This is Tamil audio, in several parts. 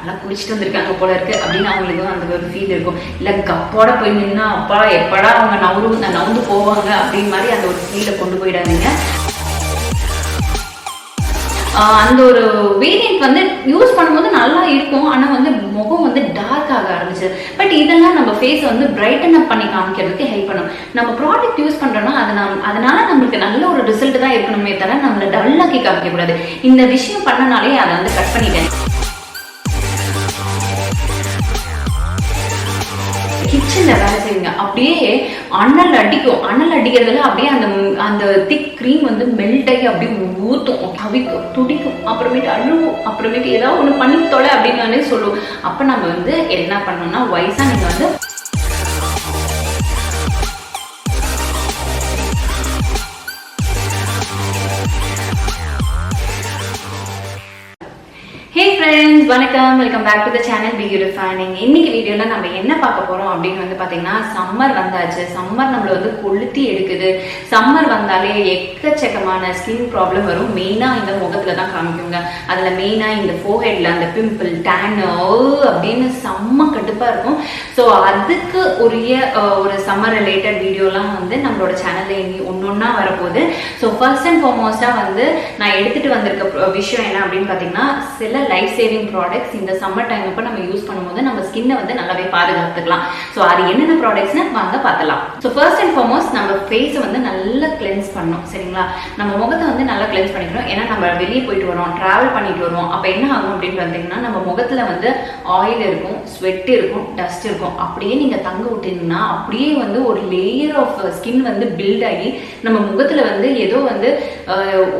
நல்லா குளிச்சுட்டு வந்திருக்காங்க போல இருக்கு அப்படின்னு அவங்களுக்கு அந்த ஒரு ஃபீல் இருக்கும். இல்லை கப்போட போய் நின்னா அப்பா எப்படா அவங்க நவுந்து போவாங்க அப்படின்னு மாதிரி அந்த ஒரு ஃபீலை கொண்டு போயிடாதீங்க. அந்த ஒரு வேரியன்ட் வந்து யூஸ் பண்ணும்போது நல்லா இருக்கும். ஆனால் வந்து முகம் வந்து டார்க் ஆக ஆரம்பிச்சு. பட் இதெல்லாம் நம்ம ஃபேஸை வந்து பிரைட்டன் அப் பண்ணி காமிக்கிறதுக்கு ஹெல்ப் பண்ணும். நம்ம ப்ராடக்ட் யூஸ் பண்றோம்னா அதனால நம்மளுக்கு நல்ல ஒரு ரிசல்ட் தான் இருக்கணுமே தவிர நம்மளை டல்லாக்கி காமிக்க கூடாது. இந்த விஷயம் பண்ணனாலே அதை வந்து கட் பண்ணிட்டேன். கிச்சன்ல வேலை செய்யுங்க, அப்படியே அனல் அடிக்கும். அனல் அடிக்கிறதுல அப்படியே அந்த திக் கிரீம் வந்து மெல்ட் ஆகி அப்படியே ஊத்தும், கவிக்கும், துடிக்கும், அப்புறமேட்டு அழுவும், அப்புறமேட்டு ஏதாவது ஒண்ணு பண்ணி தொலை அப்படின்னு சொல்லுவோம். அப்ப நம்ம வந்து என்ன பண்ணோம்னா வயசா நீங்க வந்து Hey friends, வணக்கம், welcome back to the channel be beautifying. இன்னைக்கு வீடியோல நம்ம என்ன பார்க்க போறோம் அப்படின்னு வந்து பாத்தீங்கன்னா, சம்மர் வந்தாச்சு. சம்மர் நம்மள வந்து கொளுத்தி எடுக்குது. சம்மர் வந்தாலே எக்கச்சக்கமான ஸ்கின் ப்ராப்ளம் வரும். மெயினா இந்த முகத்துல தான் காமிக்குங்க. அதுல மெயினா இந்த ஃபோர்ஹெட்ல அந்த பிம்பிள், டேன் அப்படின்னு செம்ம கடுப்பா இருக்கும். ஸோ அதுக்கு உரிய ஒரு சம்மர் ரிலேட்டட் வீடியோலாம் வந்து நம்மளோட சேனல்ல இனி ஒன்னொன்னா வரப்போகுது. ஸோ ஃபர்ஸ்ட் அண்ட் ஃபார்மோஸ்டா வந்து நான் எடுத்துட்டு வந்திருக்க விஷயம் என்ன அப்படின்னு பாத்தீங்கன்னா, சில லைஃப் சேவிங் ப்ராடக்ட்ஸ் இந்த சம்மர் டைம் அப்ப நம்ம யூஸ் பண்ணும்போது நம்ம ஸ்கின்னை வந்து நல்லாவே பாதுகாத்துக்கலாம். ஸோ அது என்னென்ன ப்ராடக்ட்ஸ்னு வாங்க பார்க்கலாம். ஸோ ஃபர்ஸ்ட் அண்ட் ஃபார்மோஸ்ட் நம்ம ஃபேஸை வந்து நல்லா கிளென்ஸ் பண்ணணும். சரிங்களா? நம்ம முகத்தை வந்து நல்லா கிளென்ஸ் பண்ணிக்கணும். ஏன்னா நம்ம வெளியே போயிட்டு வரோம், டிராவல் பண்ணிட்டு வருவோம். அப்ப என்ன ஆகும் அப்படின்னு பார்த்தீங்கன்னா, நம்ம முகத்துல வந்து ஆயில் இருக்கும், ஸ்வெட் இருக்கும், டஸ்ட் இருக்கும். அப்படியே நீங்க தங்க விட்டீங்கன்னா அப்படியே வந்து ஒரு லேயர் ஆஃப் ஸ்கின் வந்து பில்ட் ஆகி நம்ம முகத்துல வந்து ஏதோ வந்து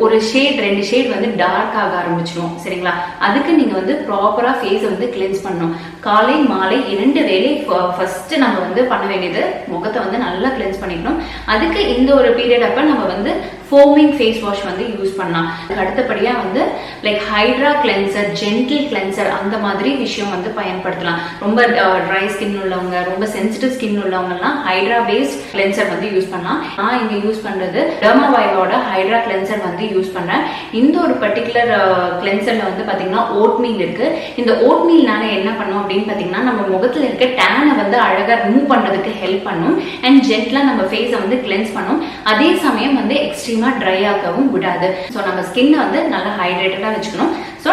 ஒரு ஷேட் 2 ஷேட் வந்து டார்க் ஆக ஆரம்பிச்சிடும். சரிங்களா? அதுக்கு நீங்க வந்து ப்ராப்பரா ஃபேஸை வந்து கிளென்ஸ் பண்ணணும். காலை மாலை 2 வேளை ஃபர்ஸ்ட் நம்ம வந்து பண்ண வேண்டியது முகத்தை வந்து நல்லா கிளென்ஸ் பண்ணிக்கணும். அதுக்கு இந்த ஒரு பீரியட் அப்ப நம்ம வந்து ஃபோமிங் ஃபேஸ் வாஷ் வந்து யூஸ் பண்ணலாம். அடுத்தபடியா வந்து like hydra cleanser, gentle cleanser அந்த மாதிரி விஷயம் வந்து பயன்படுத்தலாம். ரொம்ப ட்ரை ஸ்கின் உள்ளவங்க, ரொம்ப சென்சிட்டிவ் ஸ்கின் உள்ளவங்க எல்லாம் ஹைட்ரா பேஸ்ட் கிளென்சர் வந்து யூஸ் பண்ணலாம். நான் இங்க யூஸ் பண்றது டெர்மாவைலோட ஹைட்ரா கிளென்சர் வந்து யூஸ் பண்றேன். இந்த ஒரு பர்டிகுலர் கிளென்சர்ல வந்து பாத்தீங்கன்னா ஓட்மீல் இருக்கு. இந்த ஓட்மீல்னால என்ன பண்ணும் அப்படின்னு பாத்தீங்கன்னா, நம்ம முகத்துல இருக்க டேனை வந்து அழகா ரிமூவ் பண்றதுக்கு ஹெல்ப் பண்ணும். அண்ட் ஜென்ட்லா நம்ம ஃபேஸை வந்து கிளென்ஸ் பண்ணும். அதே சமயம் வந்து எக்ஸ்ட்ரீமா ட்ரை ஆகவும் விடாது. ஸோ நம்ம ஸ்கின்னை வந்து நல்லா ஹைட்ரேட்டடா வச்சுக்கணும். ஸோ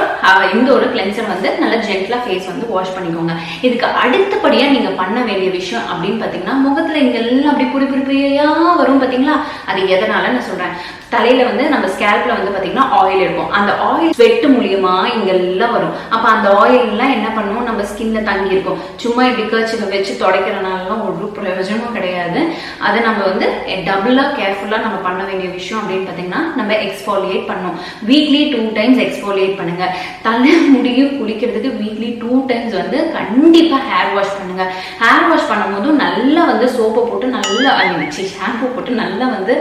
இந்த ஒரு கிளென்சர் வந்து நல்லா ஜென்ட்லா ஃபேஸ் வந்து வாஷ் பண்ணிக்கோங்க. இதுக்கு அடுத்தபடியா நீங்க பண்ண வேண்டிய விஷயம் அப்படின்னு பாத்தீங்கன்னா, முகத்துல இங்க எல்லாம் அப்படி புரியா வரும் பாத்தீங்களா? அது எதனால நான் சொல்றேன். தலையில வந்து நம்ம ஸ்கேல்ப்ல வந்து பாத்தீங்கன்னா ஆயில் இருக்கும். அந்த ஆயில் ஸ்வெட் மூலியமா இங்க எல்லாம் வரும். அப்ப அந்த ஆயில் எல்லாம் என்ன பண்ணும், நம்ம ஸ்கின்ல தங்கி இருக்கும். சும்மா இப்படி கர்ச்சிஃபை வச்சு துடைக்கிறனாலாம் ஒரு பிரயோஜனமும் கிடையாது. அதை நம்ம வந்து டபுளா கேர்ஃபுல்லா நம்ம பண்ண வேண்டிய விஷயம் அப்படின்னு பாத்தீங்கன்னா, நம்ம எக்ஸ்ஃபோலியேட் பண்ணணும். வீக்லி 2 டைம்ஸ் எக்ஸ்ஃபோலியேட் பண்ணுங்க. தலை முடியும் குளிக்கிறதுக்கு வீக்லி 2 டைம்ஸ் வந்து கண்டிப்பா ஹேர் வாஷ் பண்ணுங்க. ஹேர் வாஷ் பண்ணும்போதும் நல்லா வந்து சோப்பை போட்டு நல்லா ஷாம்பு போட்டு நல்லா வந்து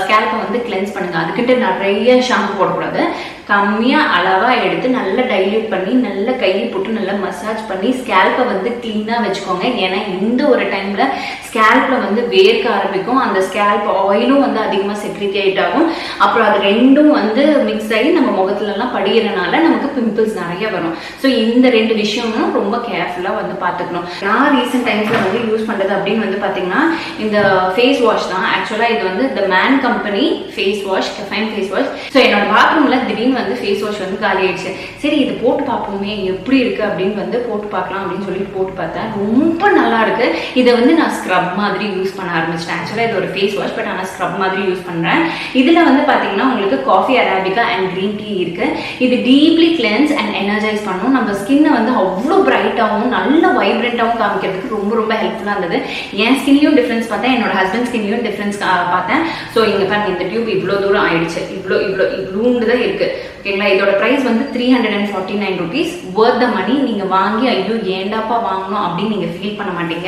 ஸ்கேல்பை வந்து கிளென்ஸ் பண்ணுங்க. அதுக்கிட்ட நிறைய ஷாம்பு போடக்கூடாது. கம்மியா அளவா எடுத்து நல்லா டைல்யூட் பண்ணி நல்லா கையை போட்டு நல்லா மசாஜ் பண்ணி ஸ்கேல்பை வந்து கிளீனா வச்சுக்கோங்க. ஏன்னா இந்த ஒரு டைம்ல ஸ்கேல்ப்ல வந்து வேர்க்க ஆரம்பிக்கும். அந்த ஸ்கேல்ப் ஆயிலும் வந்து அதிகமா செக்ரிகேட் ஆகும். அப்புறம் அது ரெண்டும் வந்து மிக்ஸ் ஆகி நம்ம முகத்துல எல்லாம் படிகிறனால நமக்கு பிம்பிள்ஸ் நிறைய வரும். ஸோ இந்த 2 விஷயமும் ரொம்ப கேர்ஃபுல்லா வந்து பாத்துக்கணும். நான் ரீசெண்ட் டைம்ஸ்ல வந்து யூஸ் பண்றது அப்படின்னு வந்து பாத்தீங்கன்னா, இந்த ஃபேஸ் வாஷ் தான். ஆக்சுவலா இது வந்து the man company face wash, caffeine face wash. So என்னோட பாத்ரூம்ல திடீர்னு வந்து ஃபேஸ் வாஷ் வந்து காலி ஆயிடுச்சு. சரி இது போட்டு பார்ப்போமே எப்படி இருக்கு அப்படின்னு வந்து போட்டு பார்க்கலாம் அப்படின்னு சொல்லிட்டு போட்டு பார்த்தேன். ரொம்ப நல்லா இருக்கு. இதை வந்து நான் ஸ்க்ரப் மாதிரி யூஸ் பண்ண ஆரம்பிச்சிட்டேன். ஆக்சுவலா இது ஒரு ஃபேஸ் வாஷ், பட் ஆனால் ஸ்க்ரப் மாதிரி யூஸ் பண்றேன். இதுல வந்து பாத்தீங்கன்னா உங்களுக்கு coffee arabica and green tea இருக்கு. இது டீப்லி கிளென்ஸ் அண்ட் எனர்ஜைஸ் பண்ணும். நம்ம ஸ்கின்னை வந்து அவ்வளோ பிரைட்டாகவும் நல்ல வைப்ரண்டாகவும் காமிக்கிறதுக்கு ரொம்ப ரொம்ப ஹெல்ப்ஃபுல்லா இருந்தது. என் ஸ்கின்லையும் டிஃபரன்ஸ் பார்த்தேன், என்னோட ஹஸ்பண்ட் ஸ்கின்லையும் டிஃபரன்ஸ் பார்த்தேன். ஸோ இங்க பாருங்க, இந்த டியூப் இவ்வளோ தூரம் ஆயிடுச்சு. இவ்வளோண்டு தான் இருக்கு. ஓகேங்களா? இதோட பிரைஸ் வந்து 349 rupees. வர்த் த மணி. நீங்க வாங்கி ஐயோ ஏண்டாப்பா வாங்கணும் அப்படின்னு நீங்க ஃபீல் பண்ண மாட்டீங்க.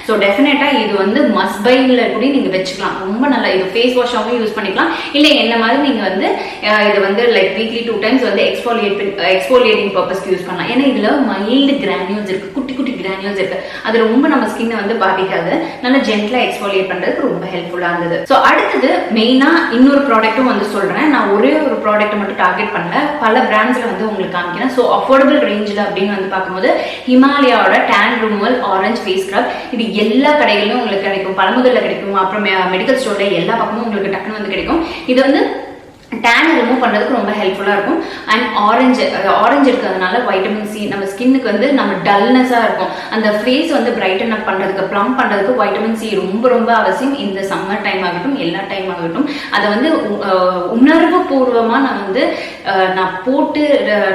ஸோ டெஃபினட்டா இது வந்து மஸ்ட் பைல கூட நீங்க வச்சுக்கலாம். ரொம்ப நல்லா. இது ஃபேஸ் வாஷாகவும் யூஸ் பண்ணிக்கலாம். இல்லை என்ன மாதிரி நீங்க வந்து இது வந்து லைக் வீக்லி 2 டைம்ஸ் வந்து எக்ஸ்ஃபோலியேட்டிங் பர்பஸ்க்கு யூஸ் பண்ணலாம். ஏன்னா இதுல மைல்டு கிரானியூல்ஸ் இருக்கு, குட்டி குட்டி கிரானியூல்ஸ் இருக்கு. அது ரொம்ப நம்ம ஸ்கின்னை வந்து பாதிக்காது. நல்லா ஜென்ட்லா எக்ஸ்ஃபோலியேட் பண்றதுக்கு ரொம்ப ஹெல்ப்ஃபுல்லா இருந்தது. ஸோ அடுத்தது மெயினா இன்னொரு ப்ராடக்ட்டும் வந்து சொல்றேன். நான் ஒரே ஒரு ப்ராடக்ட் மட்டும் டார்கெட் பண்ணல, பல பிராண்ட்ஸ்ல வந்து உங்களுக்கு காமிக்கிறேன். ஸோ அஃபோர்டபுள் ரேஞ்சில் அப்படின்னு வந்து பார்க்கும்போது ஹிமாலயாவோட tan removal orange face scrub, இது எல்லா கடைகளிலும் உங்களுக்கு கிடைக்கும், பழமுதல்ல கிடைக்கும், அப்புறம் மெடிக்கல் ஸ்டோர்ல எல்லா பக்கமும் உங்களுக்கு டக்குன்னு வந்து கிடைக்கும். இது வந்து டேனை ரிமூவ் பண்ணுறதுக்கு ரொம்ப ஹெல்ப்ஃபுல்லாக இருக்கும். அண்ட் ஆரஞ்சு இருக்கிறதுனால வைட்டமின் சி நம்ம ஸ்கின்னுக்கு வந்து நம்ம டல்னஸாக இருக்கும், அந்த ஃபேஸ் வந்து பிரைட்டன் அப் பண்ணுறதுக்கு, ப்ளம் பண்ணுறதுக்கு வைட்டமின் சி ரொம்ப ரொம்ப அவசியம். இந்த சம்மர் டைம் ஆகட்டும், எல்லா டைம் ஆகட்டும், அதை வந்து உணர்வு பூர்வமாக நான் போட்டு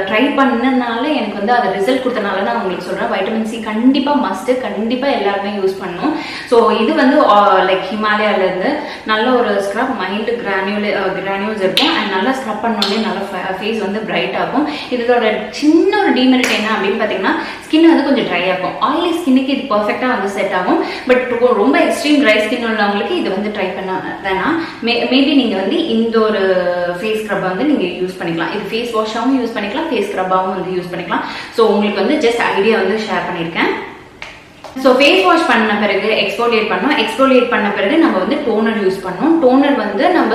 ட்ரை பண்ணனால எனக்கு வந்து அதை ரிசல்ட் கொடுத்தனால நான் உங்களுக்கு சொல்கிறேன். வைட்டமின் சி கண்டிப்பாக மஸ்ட்டு, கண்டிப்பாக எல்லாருமே யூஸ் பண்ணணும். ஸோ இது வந்து லைக் ஹிமாலயாவிலேருந்து நல்ல ஒரு ஸ்க்ரப், மைல்டு கிரானியூல்ஸ் இருக்கும். அண்ட் நல்லா ஸ்க்ரப் பண்ணோடனே நல்லா ஃபேஸ் வந்து பிரைட் ஆகும். இதோட சின்ன ஒரு டிமெரிட் என்ன அப்படின்னு பார்த்தீங்கன்னா, ஸ்கின் வந்து கொஞ்சம் ட்ரை ஆகும். ஆயிலி ஸ்கின்னுக்கு இது பர்ஃபெக்டாக வந்து செட் ஆகும். பட் ரொம்ப எக்ஸ்ட்ரீம் ட்ரை ஸ்கின் உள்ளவங்களுக்கு இது வந்து ட்ரை பண்ண வேணாம். மேபி நீங்கள் வந்து இந்த ஒரு ஃபேஸ் ஸ்க்ரப் வந்து நீங்கள் யூஸ் பண்ணிக்கலாம். இது ஃபேஸ் வாஷாகவும் யூஸ் பண்ணிக்கலாம், ஃபேஸ் ஸ்க்ரப்பாகவும் வந்து யூஸ் பண்ணிக்கலாம். ஸோ உங்களுக்கு வந்து ஜஸ்ட் ஐடியா வந்து ஷேர் பண்ணியிருக்கேன். ஸோ ஃபேஸ் வாஷ் பண்ண பிறகு எக்ஸ்போலியேட் பண்ணோம். எக்ஸ்போலியேட் பண்ண பிறகு நம்ம வந்து டோனர் யூஸ் பண்ணோம். டோனர் வந்து நம்ம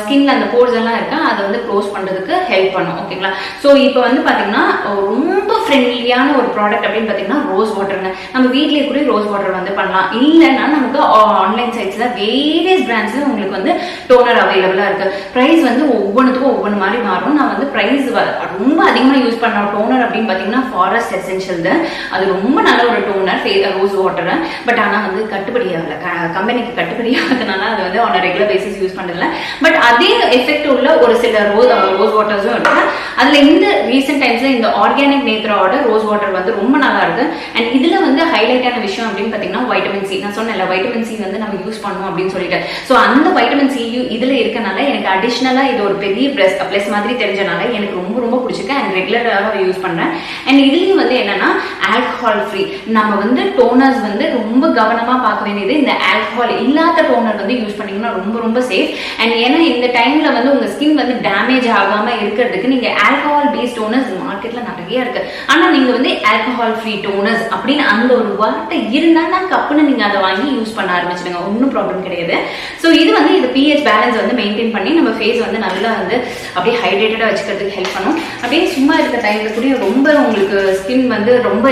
ஸ்கின்ல அந்த போர்ஸ் எல்லாம் இருக்கா அதை வந்து க்ளோஸ் பண்ணுறதுக்கு ஹெல்ப் பண்ணும். ஓகேங்களா? ஸோ இப்போ வந்து பார்த்தீங்கன்னா ரொம்ப ஃப்ரெண்ட்லியான ஒரு ப்ராடக்ட் அப்படின்னு பார்த்தீங்கன்னா ரோஸ் வாட்டர்னு. நம்ம வீட்லேயே கூட ரோஸ் வாட்டர் வந்து பண்ணலாம். இல்லைன்னா நமக்கு ஆன்லைன் சைட்ஸில் வேரியஸ் பிராண்ட்ஸில் உங்களுக்கு வந்து டோனர் அவைலபிளாக இருக்குது. ப்ரைஸ் வந்து ஒவ்வொன்றுத்துக்கும் ஒவ்வொன்று மாதிரி மாறும். நான் வந்து ப்ரைஸ் ரொம்ப அதிகமாக யூஸ் பண்ண டோனர் அப்படின்னு பார்த்தீங்கன்னா ஃபாரஸ்ட் எசென்ஷியல் தான். அது ரொம்ப நல்ல ஒரு டோனர், ரோஸ் வாட்டர். பட் ஆனால் வந்து கட்டுப்படி ஆகல, கம்பெனிக்கு கட்டுப்படி ஆகுதுனால அது வந்து ஆன் ரெகுலர் பேசிஸ் யூஸ் பண்ணல. பட் அதே எஃபெக்ட் உள்ள ஒரு சில ரோஸ் வாட்டர்ஸும் இருக்கு. அதுல இந்த ரீசெண்ட் டைம்ஸ்ல இந்த ஆர்கானிக் நேத்ராவோட ரோஸ் வாட்டர் வந்து ரொம்ப நல்லா இருக்கு. அண்ட் இதுல வந்து ஹைலைட்டான விஷயம் அப்படின்னு பாத்தீங்கன்னா வைட்டமின் சி. நான் சொன்னேன்ல வைட்டமின் சி வந்து நம்ம யூஸ் பண்ணுவோம் அப்படின்னு சொல்லிட்டு. ஸோ அந்த வைட்டமின் சி இதுல இருக்கனால எனக்கு அடிஷ்னலா இது ஒரு பெரிய பிளஸ் மாதிரி தெரிஞ்சனால எனக்கு ரொம்ப ரொம்ப பிடிச்சிருக்கு. அண்ட் ரெகுலராக யூஸ் பண்றேன். அண்ட் இதுலயும் வந்து என்னன்னா ஆல்கஹால் ஃப்ரீ. நம்ம வந்து டோனர்ஸ் வந்து ரொம்ப கவனமா பார்க்க வேண்டியது, இந்த ஆல்கஹால் இல்லாத டோனர் வந்து யூஸ் பண்ணீங்கன்னா ரொம்ப ரொம்ப சேஃப். அண்ட் ஏன்னா இந்த டைம்ல வந்து உங்க ஸ்கின் வந்து டேமேஜ் ஆகாம இருக்கிறதுக்கு நீங்க ஆல்கஹால் பேஸ்ட் டோனர்ஸ் மார்க்கெட்ல நிறைய இருக்கு. ஆனா நீங்க வந்து ஆல்கஹால் ஃப்ரீ டோனர்ஸ் அப்படின்னு அந்த ஒரு வார்த்தை இருந்தா தான் கப்புன்னு நீங்க அதை வாங்கி யூஸ் பண்ண ஆரம்பிச்சிடுங்க, ஒன்றும் ப்ராப்ளம் கிடையாது. ஸோ இது வந்து இது pH பேலன்ஸ் வந்து மெயின்டைன் பண்ணி நம்ம ஃபேஸ் வந்து நல்லா வந்து அப்படியே ஹைட்ரேட்டடா வச்சுக்கிறதுக்கு ஹெல்ப் பண்ணும். அப்படியே சும்மா இருக்க டைம்ல கூட ரொம்ப உங்களுக்கு ஸ்கின் வந்து ரொம்ப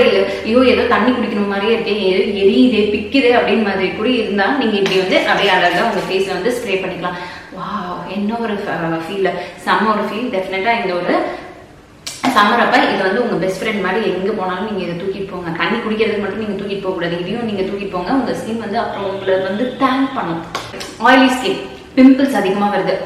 ஐயோ ஏதோ தண்ணி குடிக்கணும் மாதிரியே இருக்கேன், எரியுது பிக்குது அப்படின்னு மாதிரி கூட இருந்தா நீங்க இப்படி வந்து அப்படியே அழகா உங்க ஃபேஸ்ல வந்து ஸ்ப்ரே பண்ணிக்கலாம். வாவ், என்ன ஒரு ஃபீல், செம்ம ஒரு ஃபீல். டெஃபினட்டா இந்த ஒரு சம்மர் அப்ப இது வந்து உங்க பெஸ்ட் ஃப்ரெண்ட் மாதிரி எங்க போனாலும் நீங்க இதை தூக்கிட்டு போங்க. தண்ணி குடிக்கிறதுக்கு மட்டும் நீங்க தூக்கிட்டு போக கூடாது, இதையும் நீங்க தூக்கிட்டு போங்க. உங்க ஸ்கின் வந்து அப்புறம் உங்களை வந்து தேங்க் பண்ணும். ஆயிலி ஸ்கின், பிம்பிள்ஸ் அதிகமா வருது,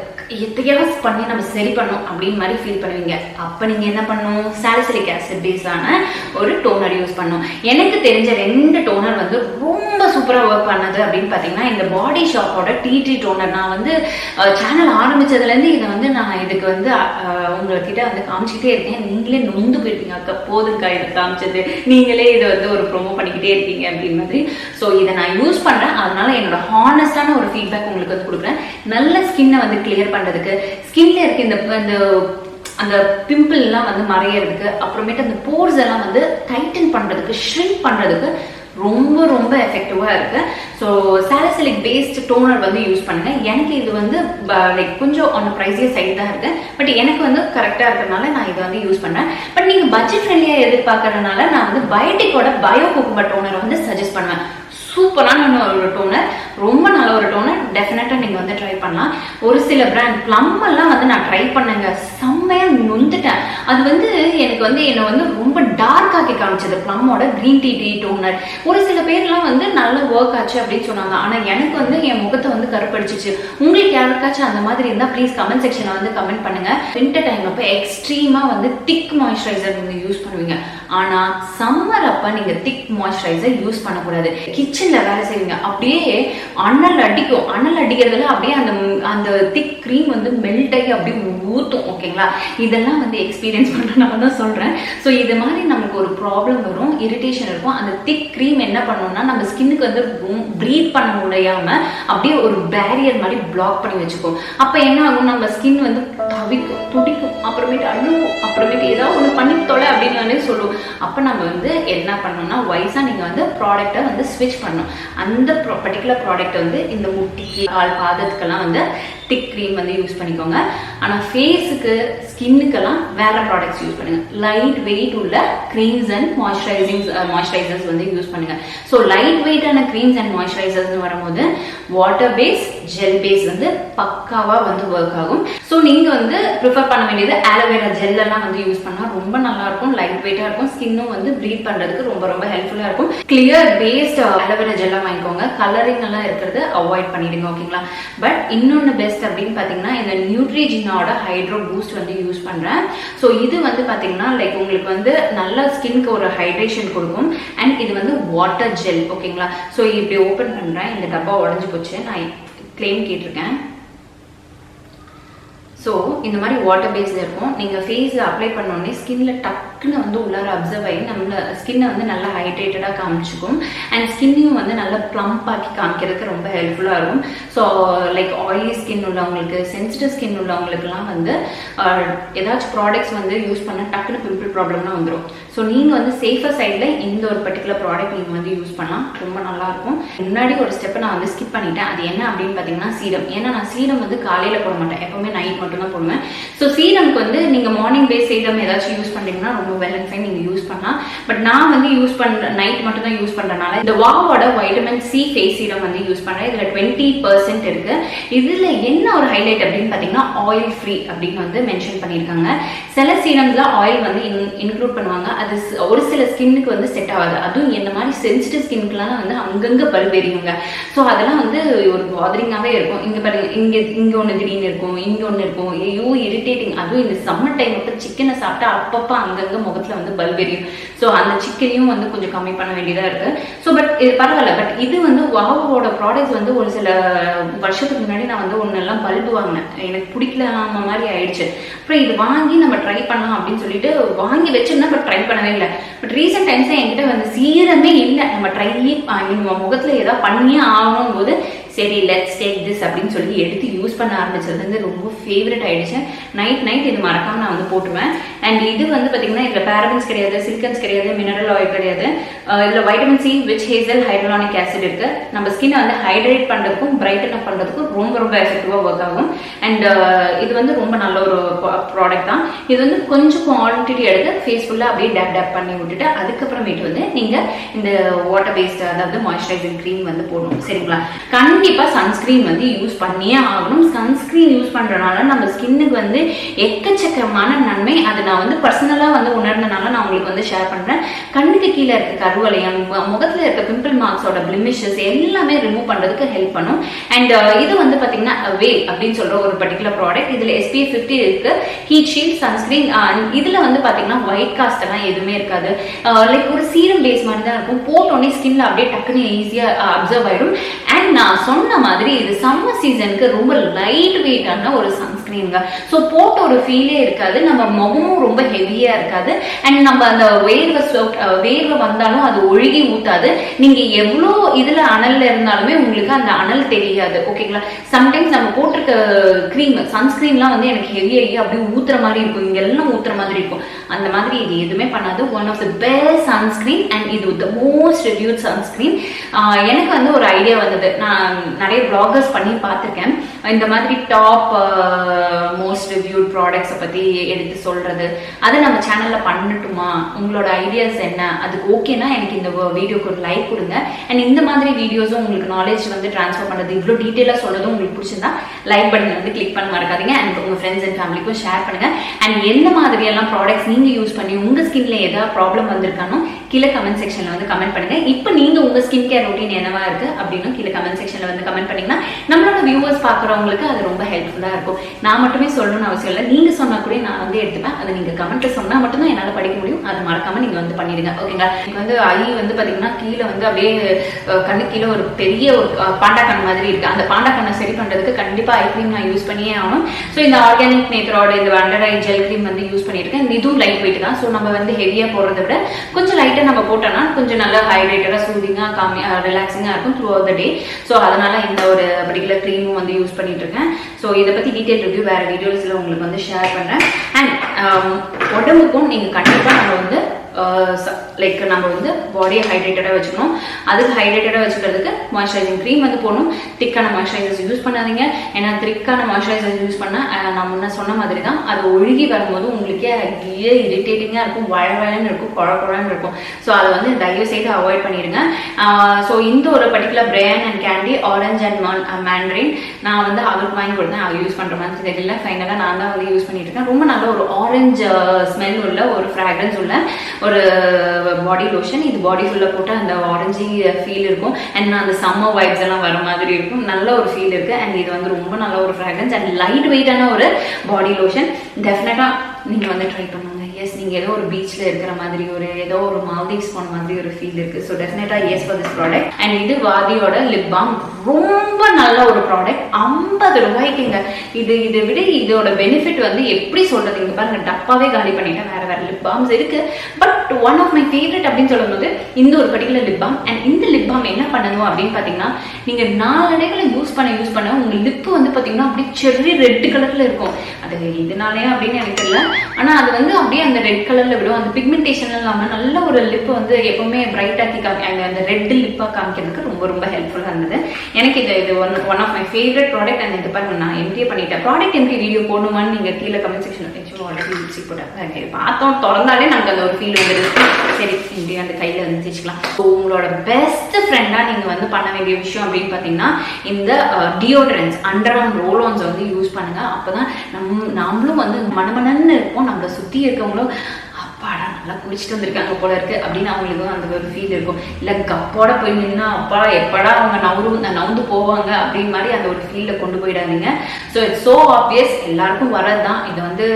எத்தையாவது பண்ணி நம்ம சரி பண்ணோம் அப்படின்னு மாதிரி ஃபீல் பண்ணுவீங்க. அப்ப நீங்க என்ன பண்ணணும், சாலிசிலிக் ஆசிட் பேஸான ஒரு டோனர் யூஸ் பண்ணணும். எனக்கு தெரிஞ்ச 2 டோனர் வந்து ரொம்ப சூப்பரா ஒர்க் பண்ணது அப்படின்னு பாத்தீங்கன்னா இந்த பாடி ஷாப்போட டீ டோனர். நான் வந்து சேனல் ஆரம்பிச்சதுல இருந்து இதை வந்து நான் இதுக்கு வந்து உங்ககிட்ட வந்து காமிச்சுக்கிட்டே இருக்கேன். நீங்களே நொந்து போயிருக்கீங்க, அக்கா போதுக்கா இதை காமிச்சது, நீங்களே இதை வந்து ஒரு ப்ரோமோ பண்ணிக்கிட்டே இருக்கீங்க அப்படின்னு மாதிரி. ஸோ இதை நான் யூஸ் பண்றேன், அதனால என்னோட ஹானஸ்டான ஒரு ஃபீட்பேக் உங்களுக்கு வந்து கொடுக்குறேன். நல்ல ஸ்கின்னை வந்து கிளியர் பண்றதுக்கு, ஸ்கின்ல இருக்க இந்த அந்த பிம்பிள் எல்லாம் வந்து மறையறதுக்கு, அப்புறமேட்டு அந்த போர்ஸ் எல்லாம் வந்து டைட்டன் பண்றதுக்கு, ஷ்ரிங்க் பண்றதுக்கு ரொம்ப ரொம்ப எஃபெக்டிவா இருக்கு. ஸோ சாலிசிலிக் பேஸ்ட் டோனர் வந்து யூஸ் பண்ணுங்க. எனக்கு இது வந்து லைக் கொஞ்சம் ஆன் ப்ரைஸிய சைட் தான் இருக்கு, பட் எனக்கு வந்து கரெக்டா இருக்கிறதுனால நான் இதை வந்து யூஸ் பண்றேன். பட் நீங்க பட்ஜெட் ஃப்ரெண்ட்லியா எதிர்பார்க்கறதுனால நான் வந்து பயோட்டிக்கோட பயோ கோகோபட் டோனர் வந்து சஜஸ்ட் பண்ணுவேன். சூப்பரான ஒரு டோனர், ரொம்ப நல்ல ஒரு டோனர். டெஃபினட்டா நீங்க வந்து ட்ரை பண்ணலாம். ஒரு சில பிராண்ட் ப்ளம் எல்லாம் வந்து நான் ட்ரை பண்ணேங்க, செம்மையா நொந்துட்டேன். அது வந்து எனக்கு வந்து என்ன வந்து ரொம்ப டார்க் ஆக்கி காமிச்சது ப்ளம்மோட கிரீன் டீ டோனர். ஒரு சில பேர்லாம் வந்து நல்ல ஒர்க் ஆச்சு அப்படின்னு சொன்னாங்க, ஆனா எனக்கு வந்து என் முகத்தை வந்து கருப்படிச்சிச்சு. உங்களுக்கு யாருக்காச்சும் அந்த மாதிரி இருந்தா ப்ளீஸ் கமெண்ட் செக்ஷன்ல வந்து கமெண்ட் பண்ணுங்க. வின்டர் டைம் அப்ப எக்ஸ்ட்ரீமா வந்து திக் மாய்ஸ்சரைசர் நீங்க யூஸ் பண்ணுவீங்க, ஆனா சம்மர் அப்ப நீங்க திக் மாய்ஸ்சரைசர் யூஸ் பண்ணக்கூடாது. கிச்சன்ல வேலை செய்வீங்க, அப்படியே அனல் அடிக்கும். அனல் அடிக்கிறதுல அப்படியே அந்த திக் கிரீம் வந்து மெல்ட் ஆகி அப்படியே ஊத்தும். ஓகேங்களா? இதெல்லாம் வந்து எக்ஸ்பீரியன்ஸ் பண்றதுனால தான் சொல்றேன். ஸோ இது மாதிரி நமக்கு ஒரு ப்ராப்ளம் வரும், இரிட்டேஷன் இருக்கும். அந்த திக் கிரீம் என்ன பண்ணணும்னா நம்ம ஸ்கின்னுக்கு வந்து ப்ரீத் பண்ண முடியாம அப்படியே ஒரு பேரியர் மாதிரி பிளாக் பண்ணி வச்சுக்கும். அப்ப என்ன ஆகும், நம்ம ஸ்கின் வந்து தவிக்கும், துடிக்கும், அப்புறமேட்டு அழுவும், அப்புறமேட்டு ஏதாவது ஒண்ணு பண்ணி தொலை அப்படின்னு சொல்லுவோம். அப்போ நம்ம வந்து என்ன பண்ணணும்னா வைஸாக நீங்கள் வந்து ப்ராடக்டை வந்து ஸ்விட்ச் பண்ணணும். அந்த பர்டிகுலர் ப்ராடக்ட் வந்து இந்த முட்டிக்கு கால் பாதத்துக்கெல்லாம் வந்து திக் க்ரீம் வந்து யூஸ் பண்ணிக்கோங்க. ஆனால் ஃபேஸுக்கு ஸ்கின்னுக்கெல்லாம் வேற ப்ராடக்ட்ஸ் யூஸ் பண்ணுங்க. லைட் வெயிட் உள்ள க்ரீம்ஸ் அண்ட் மாய்ஸ்சரைசர்ஸ் வந்து யூஸ் பண்ணுங்க. ஸோ லைட் வெயிட்டான க்ரீம்ஸ் அண்ட் மாய்ஸ்சரைசர்ஸ் வரும்போது வாட்டர் பேஸ் ஜெல் பேஸ் வந்து பக்காவா வந்து ஒர்க் ஆகும். ஸோ நீங்க வந்து ப்ரிஃபர் பண்ண வேண்டியது ஆலோவேரா ஜெல் எல்லாம் வந்து யூஸ் பண்ணா ரொம்ப நல்லா இருக்கும், லைட் வெயிட்டா இருக்கும், ஸ்கின்னும் வந்து ப்ரீத் பண்றதுக்கு ரொம்ப ரொம்ப ஹெல்ப்ஃபுல்லா இருக்கும். கிளியர் பேஸ்ட் ஆலோவேரா ஜெல்லாம் வாங்கிக்கோங்க. கலரிங் எல்லாம் இருக்கிறது அவாய்ட் பண்ணிடுங்க. ஓகேங்களா? பட் இன்னொன்னு பெஸ்ட் அப்படின்னு பாத்தீங்கன்னா இந்த நியூட்ரிஜினாவோட ஹைட்ரோ பூஸ்ட் வந்து யூஸ் பண்றேன். ஸோ இது வந்து பாத்தீங்கன்னா லைக் உங்களுக்கு வந்து நல்ல ஸ்கின்க்கு ஒரு ஹைட்ரேஷன் கொடுக்கும். அண்ட் இது வந்து வாட்டர் ஜெல். ஓகேங்களா? ஸோ இப்படி ஓபன் பண்றேன். இந்த டப்பா உடஞ்சு போச்சு, நான் கிளைம் கேட்டிருக்கேன். ஸோ இந்த மாதிரி வாட்டர் பேஸ்ல இருக்கும். நீங்கள் ஃபேஸில் அப்ளை பண்ணோடனே ஸ்கின்ல டக்குன்னு வந்து உள்ளார அப்சர்வ் ஆகி நம்மள ஸ்கின்னை வந்து நல்லா ஹைட்ரேட்டடாக காமிச்சிக்கும். அண்ட் ஸ்கின்னையும் வந்து நல்லா ப்ளம்ப் ஆக்கி காமிக்கிறதுக்கு ரொம்ப ஹெல்ப்ஃபுல்லாக இருக்கும். ஸோ லைக் ஆயிலி ஸ்கின் உள்ளவங்களுக்கு, சென்சிட்டிவ் ஸ்கின் உள்ளவங்களுக்குலாம் வந்து ஏதாச்சும் ப்ராடக்ட்ஸ் வந்து யூஸ் பண்ண டக்குன்னு பிம்பிள் ப்ராப்ளம்லாம் வந்துடும். ஸோ நீங்கள் வந்து சேஃபர் சைடில் இந்த ஒரு பர்டிகுலர் ப்ராடக்ட் நீங்கள் வந்து யூஸ் பண்ணலாம், ரொம்ப நல்லாயிருக்கும். முன்னாடி ஒரு ஸ்டெப்பை நான் வந்து ஸ்கிப் பண்ணிட்டேன். அது என்ன அப்படின்னு பார்த்தீங்கன்னா சீரம். ஏன்னா நான் சீரம் வந்து காலையில் போட மாட்டேன், எப்பவுமே நைட் மட்டும் தான் போடுவேன். ஸோ சீரம்க்கு வந்து நீங்கள் மார்னிங் பேஸ் சீரம் ஏதாச்சும் யூஸ் பண்ணுறீங்கன்னா ரொம்ப வெல் அண்ட் ஃபைன், நீங்கள் யூஸ் பண்ணலாம். பட் நான் வந்து யூஸ் பண்ணுற நைட் மட்டும் தான் யூஸ் பண்ணுறதுனால இந்த வாவோட வைட்டமின் சி ஃபேஸ் சீரம் வந்து யூஸ் பண்ணுறேன். இதில் 20% இருக்கு. இதில் என்ன ஒரு ஹைலைட் அப்படின்னு பார்த்தீங்கன்னா ஆயில் ஃப்ரீ அப்படின்னு வந்து மென்ஷன் பண்ணியிருக்காங்க. சில சீரம்ல ஆயில் வந்து இன்க்ளூட் பண்ணுவாங்க, அது ஒரு சில ஸ்கின்னுக்கு வந்து செட் ஆகாது. அதுவும் என்ன மாதிரி சென்சிட்டிவ் ஸ்கின்க்குலாம் வந்து அங்கங்கே பல்வேறியுங்க. ஸோ அதெல்லாம் வந்து ஒரு பாதரிங்காகவே இருக்கும். இங்கே பாருங்க, இங்கே ஒன்று திடீர்னு இருக்கும், இங்கே ஒன்று இருக்கும், ஐயோ இரிட்டேட்டிங். அதுவும் இந்த சம்மர் டைம் மட்டும் சிக்கனை சாப்பிட்டா அப்பப்போ அங்கங்கே முகத்தில் வந்து பல்வேரியும். ஸோ அந்த சிக்கனையும் வந்து கொஞ்சம் கம்மி பண்ண வேண்டியதாக இருக்கு. ஸோ பட் இது பரவாயில்ல. பட் இது வந்து வாவோட ப்ராடக்ட்ஸ் வந்து ஒரு சில வருஷத்துக்கு முன்னாடி நான் வந்து ஒன்னெல்லாம் பல்பு வாங்கினேன், எனக்கு பிடிக்கலாம மாதிரி ஆயிடுச்சு. அப்புறம் இது வாங்கி நம்ம ட்ரை பண்ணலாம் அப்படின்னு சொல்லிட்டு வாங்கி வச்சிருந்தேன், பட் ட்ரை பண்ணவே இல்லை. பட் ரீசெண்ட் டைம்ஸ் என்கிட்ட வந்து சீரமே இல்லை, நம்ம ட்ரை முகத்துல ஏதாவது பண்ணியே ஆகணும் போது சரி லெட்ஸ் டேக் திஸ் அப்படின்னு சொல்லி எடுத்து யூஸ் பண்ண ஆரம்பிச்சது வந்து ரொம்ப ஃபேவரட் ஆயிடுச்சு. நைட் இது மறக்காம நான் வந்து போட்டுவேன். அண்ட் இது வந்து பாத்தீங்கன்னா இதுல பேரபன்ஸ் கிடையாது, சிலிக்கன்ஸ் கிடையாது, மினரல் ஆயில் கிடையாது. இதுல vitamin C witch hazel hyaluronic acid இருக்கு. நம்ம ஸ்கின்னை வந்து ஹைட்ரேட் பண்றதுக்கும் பிரைட்டன் அப் பண்றதுக்கும் ரொம்ப எஃபெக்டிவா ஒர்க் ஆகும். அண்ட் இது வந்து ரொம்ப நல்ல ஒரு ப்ராடக்ட் தான். இது வந்து கொஞ்சம் குவான்டிட்டி எடுத்து ஃபேஸ் ஃபுல்லா அப்படியே டேப் பண்ணி விட்டுட்டு அதுக்கப்புறமேட்டு வந்து நீங்க இந்த வாட்டர் பேஸ்ட் அதாவது மாய்ஸ்சரைசிங் க்ரீம் வந்து போடணும். சரிங்களா? கண்டிப்பா சன்ஸ்கிரீன் வந்து யூஸ் பண்ணியே ஆகணும். சன்ஸ்கிரீன் யூஸ் பண்றதுனால நம்ம ஸ்கின்னுக்கு வந்து எக்கச்சக்கமான நன்மை. அதை நான் வந்து பர்சனலா வந்து உணர்ந்தனால நான் உங்களுக்கு வந்து ஷேர் பண்றேன். கண்ணுக்கு கீழே இருக்க கருவளையம், முகத்துல இருக்க பிம்பிள் மார்க்ஸோட பிளிமிஷஸ் எல்லாமே ரிமூவ் பண்றதுக்கு ஹெல்ப் பண்ணும். அண்ட் இது வந்து பாத்தீங்கன்னா வேல் அப்படின்னு சொல்ற ஒரு பர்டிகுலர் ப்ராடக்ட். இதுல SPF 50 இருக்கு, ஹீட் ஷீல்ட், சன்ஸ்கிரீன். இதுல வந்து பாத்தீங்கன்னா ஒயிட் காஸ்ட் எல்லாம் எதுவுமே இருக்காது. லைக் ஒரு சீரம் பேஸ் மாதிரி தான் இருக்கும். போட்டோடனே ஸ்கின்ல அப்படியே டக்குன்னு ஈஸியா அப்சர்வ் ஆயிடும். அண்ட் நான் சொன்ன மாதிரி இது சம்மர் சீசனுக்கு ரொம்ப லைட் வெயிட்டான ஒரு சன்ஸ்கிரீனுங்க. ஸோ போட்ட ஒரு ஃபீலே இருக்காது, நம்ம முகமும் ரொம்ப ஹெவியா இருக்காது. அண்ட் நம்ம அந்த வேர்வை வந்தாலும் அது ஒழுகி ஊத்தாது. நீங்க எவ்வளோ இதுல அனல்ல இருந்தாலுமே உங்களுக்கு அந்த அனல் தெரியாது. ஓகேங்களா? சம்டைம்ஸ் நம்ம போட்டிருக்க கிரீம் சன்ஸ்கிரீன்லாம் வந்து எனக்கு ஹெவியாகி அப்படியே ஊத்துற மாதிரி இருக்கும், இங்க எல்லாம் ஊத்துற மாதிரி இருக்கும். அந்த மாதிரி இது எதுவுமே பண்ணாது. One of the best sunscreen and இது த மோஸ்ட் ரிவ்யூட் சன்ஸ்கிரீன். எனக்கு வந்து ஒரு ஐடியா வந்தது, நான் நிறைய பிளாகர்ஸ் பண்ணி பார்த்துருக்கேன். இந்த மாதிரி டாப் மோஸ்ட் ரிவ்யூட் ப்ராடக்ட்ஸை பற்றி எடுத்து சொல்றது, அதை நம்ம சேனலில் பண்ணட்டுமா, உங்களோட ஐடியாஸ் என்ன, அதுக்கு ஓகேனா எனக்கு இந்த வீடியோக்கு ஒரு லைக் கொடுங்க. அண்ட் இந்த மாதிரி வீடியோஸும் உங்களுக்கு நாலேஜ் வந்து ட்ரான்ஸ்ஃபர் பண்ணுறது, இவ்வளோ டீட்டெயிலாக சொல்றதும் உங்களுக்கு பிடிச்சிருந்தா லைக் பட்டன் வந்து கிளிக் பண்ண மறக்காதீங்க. அண்ட் உங்கள் ஃப்ரெண்ட்ஸ் அண்ட் ஃபேமிலிக்கும் ஷேர் பண்ணுங்க. அண்ட் எந்த மாதிரியெல்லாம் ப்ராடக்ட்ஸ் நீங்கள் யூஸ் பண்ணி உங்கள் ஸ்கின்ல ஏதாவது ப்ராப்ளம் வந்திருக்கானோ கீழே கமெண்ட் செக்ஷனில் வந்து கமெண்ட் பண்ணுங்க. இப்போ நீங்கள் உங்கள் ஸ்கின் கேர் ரொட்டீன் என்னவா இருக்கு அப்படின்னு கீழே கமெண்ட் செக்ஷன்ல வந்து கமெண்ட் பண்ணீங்கன்னா நம்மளோட வியூவர்ஸ் பார்க்குறவங்களுக்கு அது ரொம்ப ஹெல்ப்ஃபுல்லாக இருக்கும். நான் மட்டுமே சொல்லணும்னு அவசியம் இல்லை, நீங்க சொன்னா கூட நான் வந்து எடுத்துப்பேன். அதை நீங்க கமெண்ட்ல சொன்னா மட்டும்தான் என்னால் படிக்க முடியும். அதை மறக்காம நீங்க வந்து பண்ணிடுங்க. ஓகேங்களா? நீங்க வந்து ஐ வந்து பாத்தீங்கன்னா கீழே வந்து அப்படியே கண்ணு கீழே ஒரு பெரிய ஒரு பாண்டா கண் மாதிரி இருக்கு. அந்த பாண்டா கண்ணை சரி பண்றதுக்கு கண்டிப்பா ஐ கிரீம் நான் யூஸ் பண்ணியே ஆகணும். ஸோ இந்த ஆர்கானிக் நேத்தரோட இந்த அண்டர் ஐ ஜெல் கிரீம் வந்து யூஸ் பண்ணியிருக்கேன். இதுவும் லைட் வெயிட் தான். ஸோ நம்ம வந்து ஹெவியா போடுறத விட கொஞ்சம் லைட்டா நம்ம போட்டோம்னா கொஞ்சம் நல்லா ஹைட்ரேட்டடா சூதிங்கா ரிலாக்ஸிங்கா இருக்கும் through out the day. So அதனால இந்த ஒரு பர்டிகுலர் க்ரீமும் வந்து யூஸ் பண்ணிட்டு இருக்கேன். ஸோ இதை பத்தி டீடைல் ரிவ்யூ வேற வீடியோஸ்ல உங்களுக்கு வந்து ஷேர் பண்றேன். அண்ட் உடம்புக்கும் நீங்க கண்டிப்பா நம்ம வந்து லைக் நம்ம வந்து பாடியை ஹைட்ரேட்டடாக வச்சுக்கணும். அதுக்கு ஹைட்ரேட்டடாக வச்சுக்கிறதுக்கு மாய்ஸ்சரைசிங் க்ரீம் வந்து போடணும். திக்கான மாய்ஸ்சரைசர்ஸ் யூஸ் பண்ணாதீங்க. ஏன்னா திக்கான மாய்ஸ்சரைசர் யூஸ் பண்ணால் நான் முன்ன சொன்ன மாதிரி தான் அது ஒழுகி வரும்போது உங்களுக்கே இரிட்டேட்டிங்காக இருக்கும், வழவழன்னு இருக்கும், குழன்னு இருக்கும். ஸோ அதை வந்து தயவு செய்து அவாய்ட் பண்ணிடுங்க. ஸோ இந்த ஒரு particular Brian and candy orange and mandarin நான் வந்து அவருக்கு வாங்கி கொடுத்தேன். அவர் யூஸ் பண்ணுற மாதிரி தெரியல. ஃபைனலாக நான் தான் வந்து யூஸ் பண்ணிட்டு இருக்கேன். ரொம்ப நல்ல ஒரு ஆரஞ்சு ஸ்மெல் உள்ள ஒரு ஃப்ராக்ரன்ஸ் உள்ள ஒரு பாடி லோஷன். இது பாடி ஃபுல்லாக போட்டு அந்த ஆரஞ்சு ஃபீல் இருக்கும் அண்ட் அந்த சம்மர் வைப்ஸ் எல்லாம் வர மாதிரி இருக்கும். நல்ல ஒரு ஃபீல் இருக்கு அண்ட் இது வந்து ரொம்ப நல்ல ஒரு ஃப்ராக்ரன்ஸ் அண்ட் லைட் வெயிட்டான ஒரு பாடி லோஷன். டெஃபினட்டாக நீங்கள் வந்து ட்ரை பண்ணுங்க. எஸ், நீங்கள் ஏதோ ஒரு பீச்சில் இருக்கிற மாதிரி ஏதோ ஒரு மால்தீவ்ஸ் போன மாதிரி ஒரு ஃபீல் இருக்குது. ஸோ டெஃபினட்டாக yes for this product. And இது வாதியோட லிப் பாம். ரொம்ப நல்ல ஒரு ப்ராடக்ட். 50 ரூபாய்க்குங்க. இதை விட இதோட பெனிஃபிட் வந்து எப்படி சொல்றது, இங்க பாருங்க டப்பாவே காலி பண்ணிட்டேன். வேற லிப் பாம்ஸ் இருக்கு, but one of my favourite அப்படின்னு சொல்லும் போது இந்த ஒரு பர்டிகுலர் லிப் பாம். அண்ட் இந்த லிப் பாம் என்ன பண்ணணும் அப்படின்னு பாத்தீங்கன்னா, நீங்க நாளடைவுல யூஸ் பண்ண உங்க லிப் வந்து பாத்தீங்கன்னா அப்படியே செர்ரி ரெட் கலர்ல இருக்கும். அது இதனாலே அப்படின்னு எனக்கு தெரியல, ஆனா அது வந்து அப்படியே அந்த ரெட் கலர்ல விடும். அந்த பிக்மெண்டேஷன் இல்லாம நல்ல ஒரு லிப் வந்து எப்பவுமே பிரைட் ஆக்கி அந்த ரெட் லிப்பா காமிக்கிறதுக்கு ரொம்ப ரொம்ப ஹெல்ப்ஃபுல்லா இருந்தது. எனக்கு இது one of my favourite product. And இது பாருங்க நான் எம்டிஏ பண்ணிட்டேன். ப்ராடக்ட் எம்டி வீடியோ போடணுமான்னு நீங்க கீழே கமெண்ட் செக்ஷன் ஆல்ரெடி லிப்ஸ்டிக் போட்டாங்க பார்த்தோம், திறந்தாலே நமக்கு அந்த ஒரு ஃபீல் வந்துருக்கு. சரி, இப்படி அந்த கையில வந்து தேய்ச்சிக்கலாம். ஸோ உங்களோட பெஸ்ட் ஃப்ரெண்டா நீங்க வந்து பண்ண வேண்டிய விஷயம் அப்படின்னு பாத்தீங்கன்னா, இந்த டியோட்ரன்ஸ் அண்டர்ஆர்ம் ரோல் ஆன்ஸ் வந்து யூஸ் பண்ணுங்க. அப்பதான் நம்மளும் வந்து மனமனன்னு இருப்போம். நம்மளை சுத்தி இருக்கவங்களும் அப்பாடா நல்லா குளிச்சுட்டு வந்திருக்காங்க போல இருக்கு அப்படின்னு அவங்களுக்கும் அந்த ஒரு ஃபீல் இருக்கும். இல்லை கப்போட போய் நின்னா அப்பா எப்படா அவங்க நவுந்து போவாங்க அப்படின்னு மாதிரி அந்த ஒரு ஃபீல்ல கொண்டு போயிடாதீங்க. ஸோ இட்ஸ் ஸோ ஆப்வியஸ், எல்லாருக்கும் வரதுதான். இது வந்து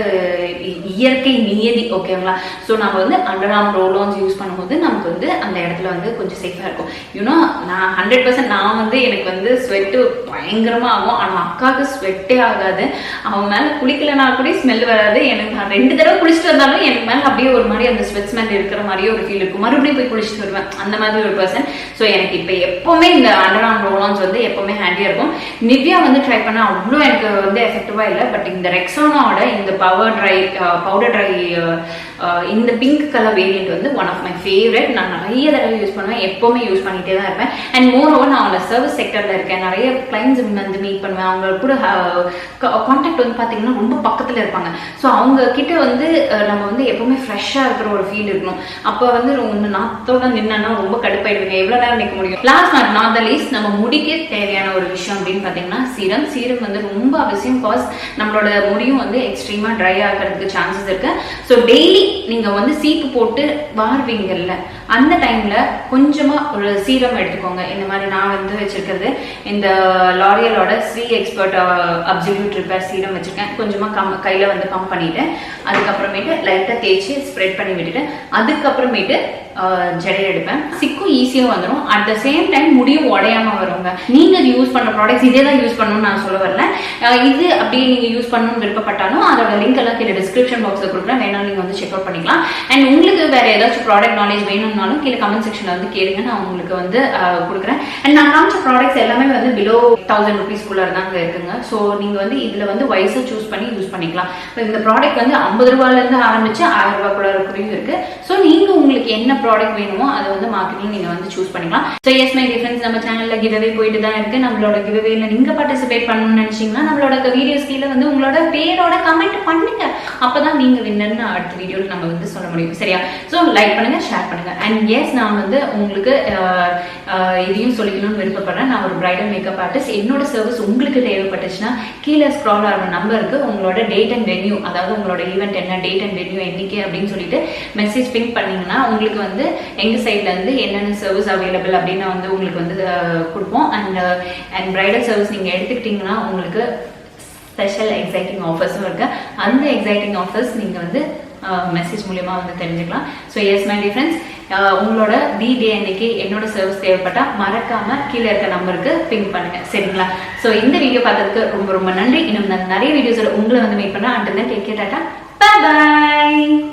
இயற்கை நியதி, ஓகேங்களா? ஸோ நம்ம வந்து அண்டர்ஆர்ம் ரோல் ஆன்ஸ் யூஸ் பண்ணும்போது நமக்கு வந்து அந்த இடத்துல வந்து கொஞ்சம் சேஃபாக இருக்கும். யூனோ நான் 100% நான் வந்து எனக்கு வந்து ஸ்வெட்டு பயங்கரமா ஆகும். ஆனால் அக்காவுக்கு ஸ்வெட்டே ஆகாது. அவன் மேலே குளிக்கலனா கூட ஸ்மெல் வராது. எனக்கு நான் 2 தடவை குளிச்சுட்டு வந்தாலும் எனக்கு மேலே அப்படியே ஒரு மாதிரி அந்த ஸ்வெட் ஸ்மெல் இருக்கிற மாதிரியே ஒரு ஃபீல் இருக்கும். மறுபடியும் போய் குளிச்சுட்டு வருவேன், அந்த மாதிரி ஒரு பர்சன். ஸோ எனக்கு இப்போ எப்பவுமே இந்த அண்டர்ஆர்ம் ரோல் ஆன்ஸ் வந்து எப்பவுமே ஹேண்டியா இருக்கும். நிவ்யா வந்து ட்ரை பண்ண அவ்வளோ எனக்கு வந்து எஃபெக்டிவா இல்லை. பட் இந்த ரெக்ஸானாவோட இந்த பவுடர் ட்ரை இந்த பிங்க் கலர் வேரியன்ட் வந்து ஒன் ஆஃப் மை ஃபேவரட். நான் நிறைய தடவை யூஸ் பண்ணுவேன், எப்பவுமே யூஸ் பண்ணிட்டே தான் இருப்பேன். அண்ட் மோர் ஓவர் நான் அவங்க சர்வீஸ் செக்டர்ல இருக்கேன். நிறைய கிளைண்ட்ஸ் வந்து மீட் பண்ணுவேன். அவங்க கூட கான்டாக்ட் வந்து பாத்தீங்கன்னா ரொம்ப பக்கத்துல இருப்பாங்க. ஸோ அவங்க கிட்ட வந்து நம்ம வந்து எப்பவுமே ஃப்ரெஷ்ஷா இருக்கிற ஒரு ஃபீல் இருக்கணும். அப்போ வந்து நாத்தோட நின்னா ரொம்ப கடுப்பாயிடுவீங்க. எவ்வளவு நேரம் நிற்க முடியும்? Last but not the least, நம்ம முடிக்க தேவையான ஒரு விஷயம் அப்படின்னு பாத்தீங்கன்னா சீரம் வந்து ரொம்ப அவசியம். காஸ் நம்மளோட முடியும் வந்து எக்ஸ்ட்ரீமா ட்ரை ஆகிறதுக்கு சான்சஸ் இருக்கு. ஸோ டெய்லி நீங்க வந்து சீப்பு போட்டு வாருவீங்கல்ல, அந்த டைம்ல கொஞ்சமா ஒரு சீரம் எடுத்துக்கோங்க. இந்த மாதிரி நான் வந்து வச்சிருக்கிறது இந்த லாரியலோட Serie expert absolute repair serum வச்சிருக்கேன். கொஞ்சமா கையில வந்து பம்ப் பண்ணிட்டு அதுக்கப்புறமேட்டு லைட்டா தேய்ச்சி ஸ்ப்ரெட் பண்ணி விட்டுட்டு அதுக்கப்புறமேட்டு ஜடை எடுப்பேன். சிக்கும் ஈஸியா வந்துடும். அட் த சேம் டைம் முடியும் உடையாம வருங்க. நீங்க யூஸ் பண்ற ப்ராடக்ட்ஸ் இதே தான் யூஸ் பண்ணணும்னு நான் சொல்ல வரல. இது அப்படியே நீங்க யூஸ் பண்ணணும்னு விருப்பப்பட்டாலும் அதோட லிங்க் எல்லாம் கீழே டிஸ்கிரிப்ஷன் பாக்ஸ்ல கொடுக்குறேன், வேணாலும் நீங்க வந்து செக் அவுட் பண்ணிக்கலாம். அண்ட் உங்களுக்கு வேற ஏதாச்சும் ப்ராடக்ட் நாலேஜ் வேணும்னாலும் கீழே கமெண்ட் செக்ஷன்ல வந்து கேளுங்க, நான் உங்களுக்கு வந்து கொடுக்குறேன். அண்ட் நான் காமிச்ச ப்ராடக்ட்ஸ் எல்லாமே வந்து பிலோ 1000 rupees தாங்க இருக்குங்க. ஸோ நீங்க வந்து இதுல வந்து வயசு சூஸ் பண்ணி யூஸ் பண்ணிக்கலாம். இந்த ப்ராடக்ட் வந்து 50 ரூபாயில இருந்து ஆரம்பிச்சு 1000 ரூபாய்க்குள்ள இருக்கு. ஸோ நீங்க உங்களுக்கு என்ன ப்ராடக்ட் வேணுமோ அதை வந்து மார்க்கெட்டிங் நீங்க வந்து சூஸ் பண்ணிக்கலாம். ஸோ எஸ் மை டிஃபரன்ஸ், நம்ம சேனல்ல கிவ்அவே போயிட்டு தான் இருக்கு. நம்மளோட கிவ்அவேல நீங்க பார்ட்டிசிபேட் பண்ணணும்னு நினைச்சீங்கன்னா நம்மளோட வீடியோஸ் கீழே வந்து உங்களோட பேரோட கமெண்ட் பண்ணுங்க. அப்பதான் நீங்க வின்னர்னு அடுத்த வீடியோல நம்ம வந்து சொல்ல முடியும், சரியா? ஸோ லைக் பண்ணுங்க, ஷேர் பண்ணுங்க. அண்ட் எஸ், நான் வந்து உங்களுக்கு இதையும் சொல்லிக்கணும்னு விருப்பப்படுறேன். நான் ஒரு பிரைடல் மேக்கப் ஆர்டிஸ்ட். என்னோட சர்வீஸ் உங்களுக்கு தேவைப்பட்டுச்சுன்னா கீழே ஸ்க்ரால் ஆகிற நம்பருக்கு உங்களோட டேட் அண்ட் வென்யூ, அதாவது உங்களோட ஈவெண்ட் என்ன, டேட் அண்ட் வென்யூ என்னைக்கு அப்படின்னு சொல்லிட்டு மெசேஜ் பிங்க் பண்ணீங்கன்னா உங்களுக்கு வந்து எங்க சைட்ல இருந்து என்னென்ன சர்வீஸ் அவைலபிள் அப்படின்னு வந்து உங்களுக்கு வந்து கொடுப்போம். அண்ட் பிரைடல் சர்வீஸ் நீங்க எடுத்துக்கிட்டீங்கன்னா உங்களுக்கு ஸ்பெஷல் எக்ஸைட்டிங் ஆஃபர்ஸும் இருக்கு. அந்த எக்ஸைட்டிங் ஆஃபர்ஸ் நீங்க வந்து மெசேஜ் மூலியமா வந்து தெரிஞ்சுக்கலாம். So S my dear friends, உங்களோட டே அன்னைக்கு என்னோட சர்வீஸ் தேவைப்பட்டா மறக்காம கீழே இருக்க நம்பருக்கு பிங்க் பண்ணுங்க, சரிங்களா? ஸோ இந்த வீடியோ பார்த்ததுக்கு ரொம்ப ரொம்ப நன்றி. இன்னும் நான் நிறைய வீடியோஸ் உங்களை வந்து மீட் பண்ண. And take care, tata, bye by.